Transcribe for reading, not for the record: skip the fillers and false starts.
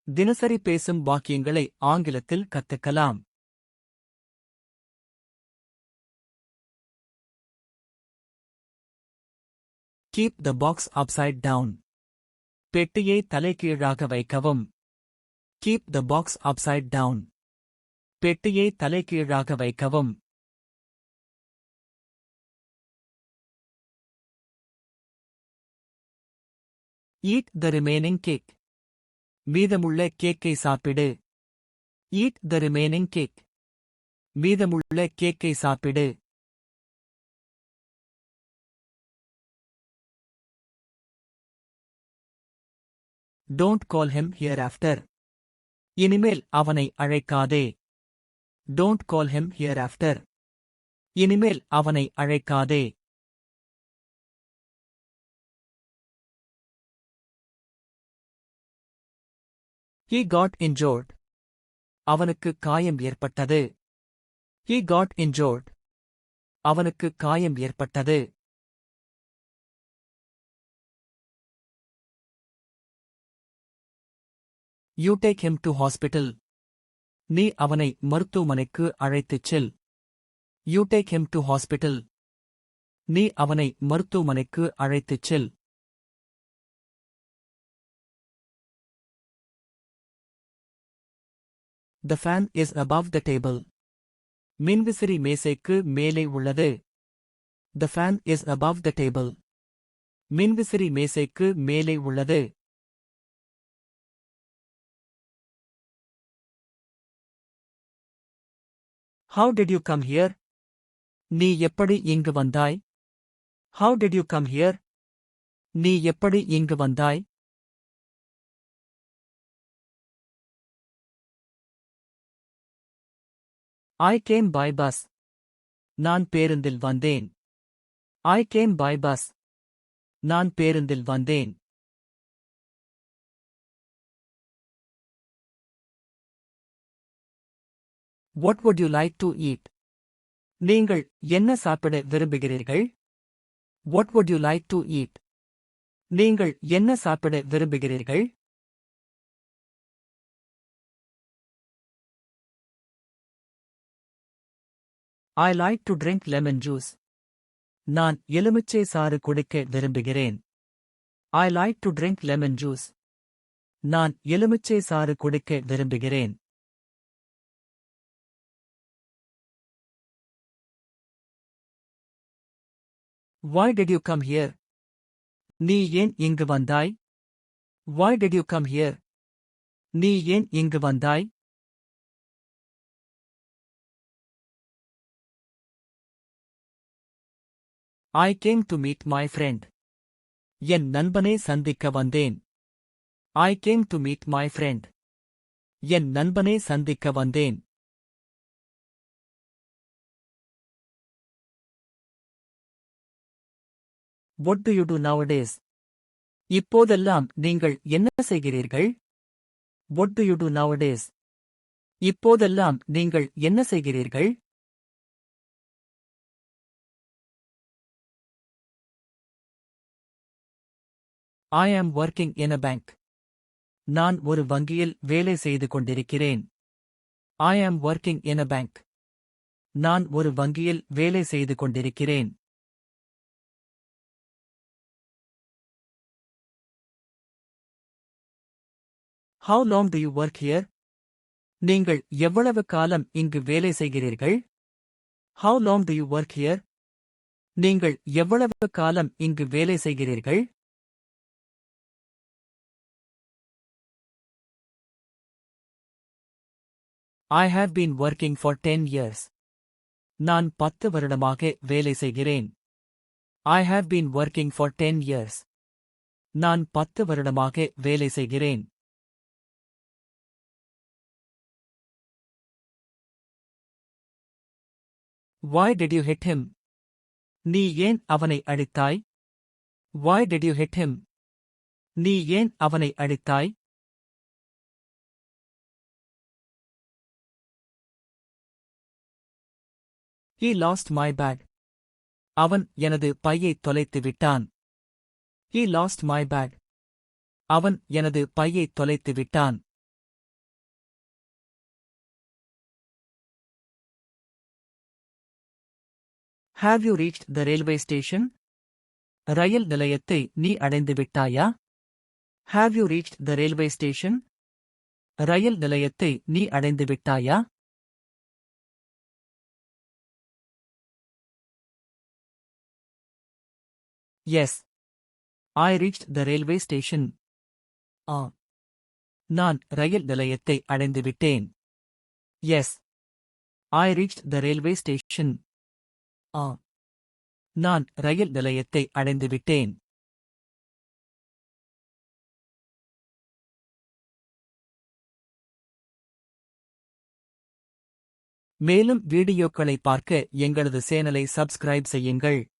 தினசரி பேசும் வாக்கியங்களை ஆங்கிலத்தில் கத்துக்கலாம். Keep the box upside down. பெட்டியை தலைகீழாக வைக்கவும். Keep the box upside down. பெட்டியை தலைகீழாக வைக்கவும். Eat the remaining cake. மீதமுள்ள கேக்கை சாப்பிடு. Eat the remaining cake. மீதமுள்ள கேக்கை சாப்பிடு. Don't call him hereafter. இனிமேல் அவனை அழைக்காதே. Don't call him hereafter. இனிமேல் அவனை அழைக்காதே. He got injured. அவனுக்கு காயம் ஏற்பட்டது. He got injured. அவனுக்கு காயம் ஏற்பட்டது. You take him to hospital. நீ அவனை மருத்துவமனைக்கு அழைத்துச் செல். You take him to hospital. நீ அவனை மருத்துவமனைக்கு அழைத்துச் செல். The fan is above the table. மின்விசிறி மேசைக்கு மேலே உள்ளது. The fan is above the table. மின்விசிறி மேசைக்கு மேலே உள்ளது. How did you come here? நீ எப்படி இங்கு வந்தாய்? How did you come here? நீ எப்படி இங்கு வந்தாய்? I came by bus. நான் பேருந்தில் வந்தேன். I came by bus. நான் பேருந்தில் வந்தேன். What would you like to eat? நீங்கள் என்ன சாப்பிட விரும்புகிறீர்கள்? What would you like to eat? நீங்கள் என்ன சாப்பிட விரும்புகிறீர்கள்? I like to drink lemon juice. நான் எலுமிச்சை சாறு குடிக்க விரும்புகிறேன். I like to drink lemon juice. நான் எலுமிச்சை சாறு குடிக்க விரும்புகிறேன். Why did you come here? நீ ஏன் இங்கு வந்தாய்? Why did you come here? நீ ஏன் இங்கு வந்தாய்? I came to meet my friend. என் நண்பனை சந்திக்க வந்தேன். I came to meet my friend. என் நண்பனை சந்திக்க வந்தேன். What do you do nowadays? இப்போதெல்லாம் நீங்கள் என்ன செய்கிறீர்கள்? What do you do nowadays? இப்போதெல்லாம் நீங்கள் என்ன செய்கிறீர்கள்? I am working in a bank. நான் ஒரு வங்கியில் வேலை செய்து கொண்டிருக்கிறேன். I am working in a bank. நான் ஒரு வங்கியில் வேலை செய்து கொண்டிருக்கிறேன். How long do you work here? நீங்கள் எவ்வளவு காலம் இங்கு வேலை செய்கிறீர்கள்? How long do you work here? நீங்கள் எவ்வளவு காலம் இங்கு வேலை செய்கிறீர்கள்? I have been working for 10 years. நான் 10 வருடமாக வேலை செய்கிறேன். I have been working for 10 years. நான் 10 வருடமாக வேலை செய்கிறேன். Why did you hit him? நீ ஏன் அவனை அடித்தாய்? Why did you hit him? நீ ஏன் அவனை அடித்தாய்? He lost my bag. அவன் எனது பையை தொலைத்து விட்டான். He lost my bag. அவன் எனது பையை தொலைத்து விட்டான். Have you reached the railway station? ரயில் நிலையத்தை நீ அடைந்து விட்டாயா? Have you reached the railway station? ரயில் நிலையத்தை நீ அடைந்து விட்டாயா? Yes. I reached the railway station. ஆம். நான் ரயில் நிலையத்தை அடைந்து விட்டேன். Yes. I reached the railway station. ஆம். நான் ரயில் நிலையத்தை அடைந்து விட்டேன். மேலும் வீடியோக்களை பார்க்க எங்களது சேனலை சப்ஸ்கிரைப் செய்யுங்கள்.